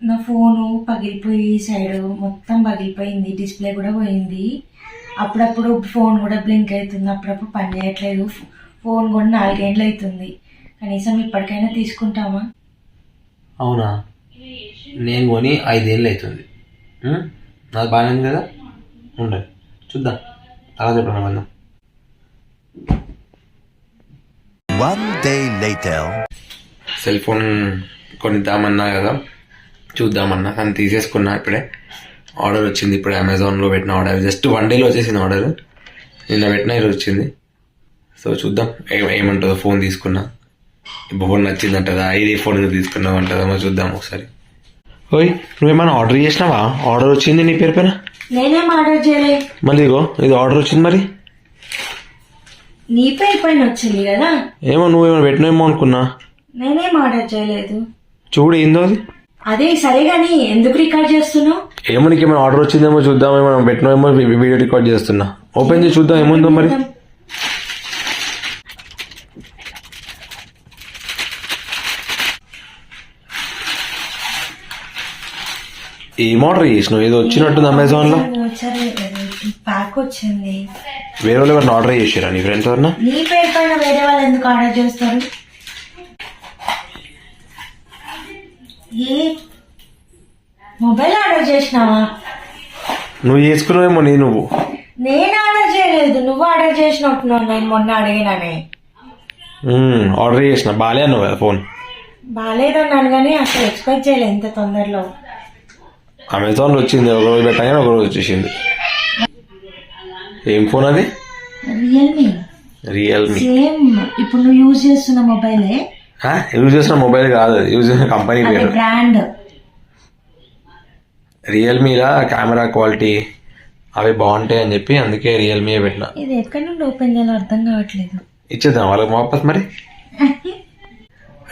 నా ఫోను పగిలిపోయి సైడ్ మొత్తం పగిలిపోయింది, డిస్ప్లే కూడా పోయింది. అప్పుడప్పుడు ఫోన్ కూడా బ్లింక్ అవుతుంది, అప్పుడప్పుడు పని చేయట్లేదు. ఫోన్ కూడా 4 ఏళ్ళు అవుతుంది. కనీసం ఇప్పటికైనా తీసుకుంటామా? అవునా, నేను కొని 5 ఏళ్ళు అవుతుంది. నాకు బాగానే ఉంది కదా, ఉండాలి చూద్దాం అలా చెప్పడం వల్ల. సెల్ ఫోన్ కొనిద్దామన్నా కదా, చూద్దామన్నా కానీ తీసేసుకున్నా. ఇప్పుడే ఆర్డర్ వచ్చింది, ఇప్పుడు అమెజాన్లో పెట్టిన ఆర్డర్ జస్ట్ 1 డేలో వచ్చేసింది. ఆర్డర్ నిన్న పెట్టిన ఈరోజు వచ్చింది. సో చూద్దాం ఏమంటుందో. ఫోన్ తీసుకున్నా, ఫోన్ నచ్చిందంటదా, ఇది ఫోన్ తీసుకున్నావు అంటదా చూద్దాం ఒకసారి. ఓయ్, నువ్వేమైనా ఆర్డర్ చేసినావా? ఆర్డర్ వచ్చింది నీ పేరు పైన. నేనేం ఆర్డర్ చేయలేదు. మళ్ళీ ఇగో ఇది ఆర్డర్ వచ్చింది. మరి నీ పేరు పైన వచ్చింది కదా. ఏమో నువ్వేమైనా పెట్టినావేమో అనుకున్నా. నేనేం ఆర్డర్ చేయలేదు. చూడు ఏందో అది. అదే సరే గాని ఎందుకు రికార్డ్ చేస్తున్నావు? ఏమో నీకేమైనా ఆర్డర్ వచ్చిందేమో చూద్దాం, ఏమైనా పెట్టినామేమో వీడియో రికార్డ్ చేస్తున్నా. ఓపెన్ చేసి చూద్దాం ఏముందో. మరి ఏం ఆర్డర్ చేసినావు? ఏదో వచ్చినట్టుంది అమెజాన్ లో. ప్యాక్ వచ్చింది. వేరే వాళ్ళు ఎవరైనా ఆర్డర్ చేసారా? నీ ఫ్రెండ్స్ ఎవరన్నా? నీ పేరు పైన వేరే వాళ్ళు ఎందుకు ఆర్డర్ చేస్తారు? ఏ మొబైల్ ఆర్డర్ చేసినావా? నువ్వు చేసుకున్నావేమో. నువ్వు. నేను ఆర్డర్ చేయలేదు, నువ్వు ఆర్డర్ చేసినట్టున్నావు. నేను మొన్న అడిగినానే. ఆర్డర్ చేసిన బాలే అన్నావు కదా. ఫోన్ బాగాలేదన్నాను కానీ అసలు ఎక్స్పెక్ట్ చేయలేదు ఇంత తొందరలో. అమెజాన్ లో వచ్చింది, ఒక రోజు పెట్టగానే ఒక రోజు వచ్చేసింది. ఏం ఫోన్ అది? రియల్మీ. సేమ్ ఇప్పుడు నువ్వు యూజ్ చేస్తున్న మొబైలే. యూజ్ చేసిన మొబైల్ కాదు, యూజ్ చేసిన కంపెనీ పేరు, బ్రాండ్. రియల్మీలా కెమెరా క్వాలిటీ అవి బాగుంటాయి అని చెప్పి అందుకే రియల్మీ పెట్టిన. ఇది ఎక్కడి నుండి ఓపెన్ చేయాలో అర్థం కావట్లేదు. ఇచ్చేద్దాం వాళ్ళకి వాపస్. మరి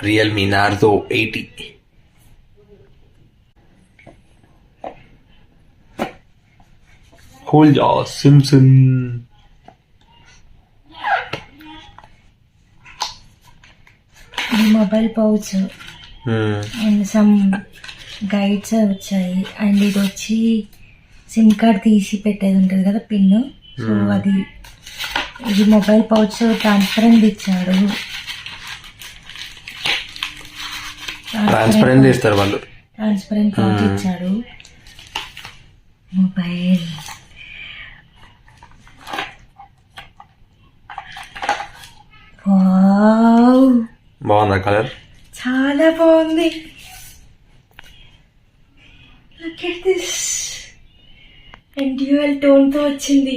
రియల్మీ నార్జో 80. హోల్డ్ సిమ్సన్. ఈ mobile pouch and some guides వచ్చాయి. అండ్ ఇది వచ్చి సిమ్ కార్డ్ తీసి పెట్టేది ఉంటుంది కదా, పిన్. సో అది ఇది మొబైల్ పౌచ్ ట్రాన్స్పరెంట్ ఇచ్చాడు. ట్రాన్స్పరెంట్ ఇస్తారు వాళ్ళు. ట్రాన్స్పరెంట్ పౌచ్ ఇచ్చాడు. మొబైల్ బాగుందా కలర్? చాలా బాగుంది. Look at this. And dual tone తో వచ్చింది.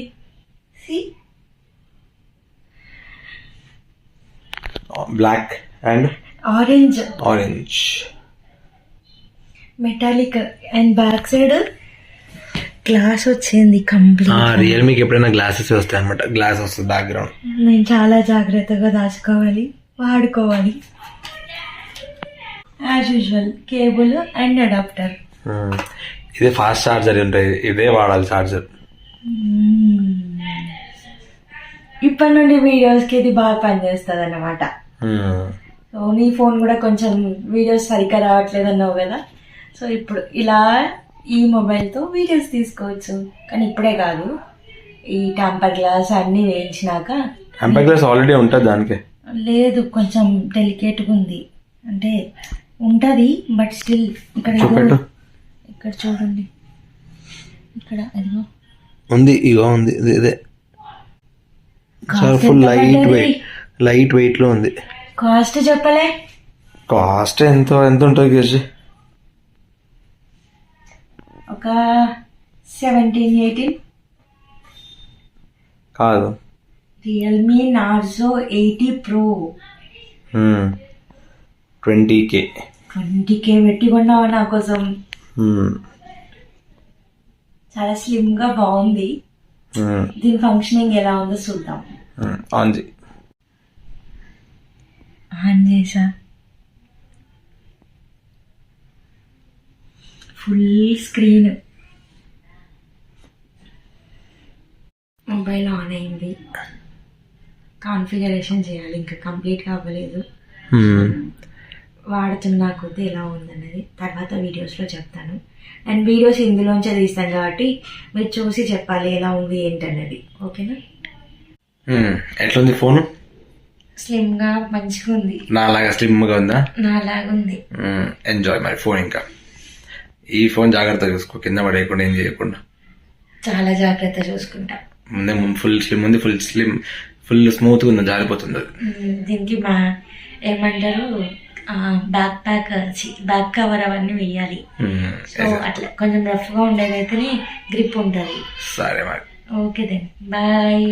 Black and orange metallic. And back side glass వచ్చింది కంప్లీట్. రియల్మీకి ఎప్పుడైనా గ్లాసెస్ వస్తాయి అనమాట, గ్లాస్ వస్తుంది బ్యాక్గ్రౌండ్. నేను చాలా జాగ్రత్తగా దాచుకోవాలి, వాడుకోవాలి. As usual cable and adapter. ఇదే ఫాస్ట్ చార్జర్ ఉంటుంది, ఇదే వాడాలి చార్జర్. ఇప్పటి నుండి వీడియోస్కి ఇది బాగా పనిచేస్తుంది అన్నమాట. సో నీ ఫోన్ కూడా కొంచెం వీడియోస్ సరిగ్గా రావట్లేదు అన్నావు కదా, సో ఇప్పుడు ఇలా ఈ మొబైల్తో వీడియోస్ తీసుకోవచ్చు. కానీ ఇప్పుడే కాదు, ఈ టెంపర్ గ్లాస్ అన్నీ వేయించినాక. టెంపర్ గ్లాస్ ఆల్రెడీ ఉంటుంది దానికి. లేదు, కొంచెం డెలికేట్గా ఉంది. అంటే ఉంటుంది బట్ స్టిల్. ఇక్కడ ఇక్కడ చూడండి, ఇక్కడ అదిగో ఉంది, ఇగో ఉంది. ఇదే ఫుల్ లైట్ వెయిట్ లో ఉంది. కాస్ట్ చెప్పలే. కాస్ట్ ఎంత ఉంటుంది కేజీ? ఒక 17-18 కాదు. Realme Narzo 80 Pro 20K. 20K పెట్టి కొన్నావా నా కోసం? చాలా స్లిమ్ గా బాగుంది. దీని ఫంక్షనింగ్ ఎలా ఉందో చూద్దాం. ఆన్ చేసా. Full screen. మొబైల్ ఆన్ అయింది. కాన్ఫిగరేషన్ చేయాలి, ఇంకా కంప్లీట్గా అవ్వలేదు. వాడుతున్న కొద్దీ ఎలా ఉందన్నది తర్వాత వీడియోస్లో చెప్తాను. అండ్ వీడియోస్ ఇందులోంచే తీస్తాను కాబట్టి మీరు చూసి చెప్పాలి ఎలా ఉంది ఏంటన్నది. ఓకేనా? ఎట్లుంది ఫోను? స్లిమ్గా మంచిగా ఉంది. నాలాగా స్లిమ్గా ఉందా? నాలాగా ఉంది. ఎంజాయ్ మరి ఫోన్. ఇంకా ఈ ఫోన్ జాగ్రత్తగా చూసుకో, కింద పడేయకుండా ఏం చేయకుండా. చాలా జాగ్రత్త చూసుకుంటా. ముందే ఫుల్ స్లిమ్ ఉంది, ఫుల్ స్మూత్గా ఉంది, జారిపోతుంది అది. దీనికి ఏమంటారు బ్యాక్ కవర్ అవన్నీ వేయాలి. సో అట్లా కొంచెం రఫ్గా ఉండేదైతేనే గ్రిప్ ఉంటుంది. సరే మరి. Okay then bye.